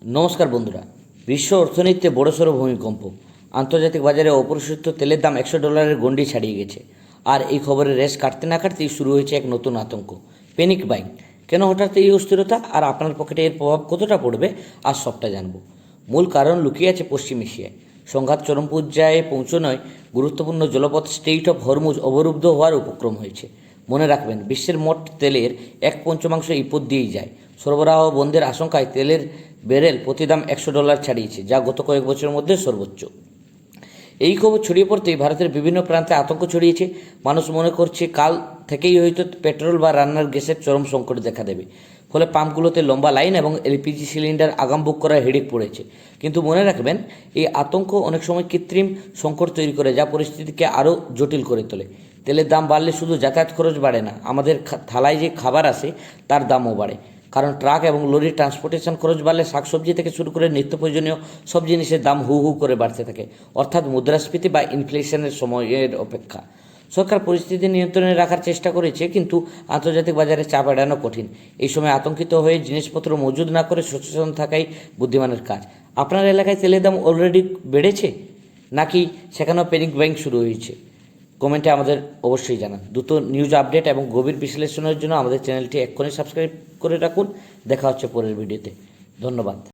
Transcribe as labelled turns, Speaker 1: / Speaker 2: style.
Speaker 1: নমস্কার বন্ধুরা। বিশ্ব অর্থনীতিতে বড়সড় ভূমিকম্প। আন্তর্জাতিক বাজারে অপরিশোধিত তেলের দাম $100 গণ্ডি ছাড়িয়ে গেছে। আর এই খবরের রেশ কাটতে না কাটতেই শুরু হয়েছে এক নতুন আতঙ্ক, প্যানিক বাইং। কেন হঠাৎ এই অস্থিরতা, আর আপনার পকেটে এর প্রভাব কতটা পড়বে, আজ সবটা জানব। মূল কারণ লুকিয়ে আছে পশ্চিম এশিয়ায়। সংঘাত চরম পর্যায়ে পৌঁছানোয় গুরুত্বপূর্ণ জলপথ স্টেইট অফ হরমুজ অবরুদ্ধ হওয়ার উপক্রম হয়েছে। মনে রাখবেন, বিশ্বের মোট তেলের 1/5 এই পথ দিয়েই যায়। সরবরাহ বন্ধের আশঙ্কায় তেলের ব্যারেল প্রতি দাম $100 ছাড়িয়েছে, যা গত কয়েক বছরের মধ্যে সর্বোচ্চ। এই খবর ছড়িয়ে পড়তেই ভারতের বিভিন্ন প্রান্তে আতঙ্ক ছড়িয়েছে। মানুষ মনে করছে কাল থেকেই হয়তো পেট্রোল বা রান্নার গ্যাসের চরম সংকট দেখা দেবে। ফলে পাম্পগুলোতে লম্বা লাইন এবং এলপিজি সিলিন্ডার আগাম বুক করার হেডেক পড়েছে। কিন্তু মনে রাখবেন, এই আতঙ্ক অনেক সময় কৃত্রিম সংকট তৈরি করে, যা পরিস্থিতিকে আরও জটিল করে তোলে। তেলের দাম বাড়লে শুধু যাতায়াত খরচ বাড়ে না, আমাদের থালায় যে খাবার আসে তার দামও বাড়ে। কারণ ট্রাক এবং লরির ট্রান্সপোর্টেশন খরচ বাড়লে শাকসবজি থেকে শুরু করে নিত্য প্রয়োজনীয় সব জিনিসের দাম হু হু করে বাড়তে থাকে, অর্থাৎ মুদ্রাস্ফীতি বা ইনফ্লেশনের সময়ের অপেক্ষা। সরকার পরিস্থিতি নিয়ন্ত্রণে রাখার চেষ্টা করেছে, কিন্তু আন্তর্জাতিক বাজারে চাপ এড়ানো কঠিন। এই সময় আতঙ্কিত হয়ে জিনিসপত্র মজুদ না করে সচেতন থাকাই বুদ্ধিমানের কাজ। আপনার এলাকায় তেলের দাম অলরেডি বেড়েছে, নাকি সেখানেও প্যানিক বাইং শুরু হয়েছে? কমেন্টে আমাদের অবশ্যই জানান। দ্রুত নিউজ আপডেট এবং গভীর বিশ্লেষণের জন্য আমাদের চ্যানেলটি এক্ষুনি সাবস্ক্রাইব করে রাখুন। দেখা হচ্ছে পরের ভিডিওতে। ধন্যবাদ।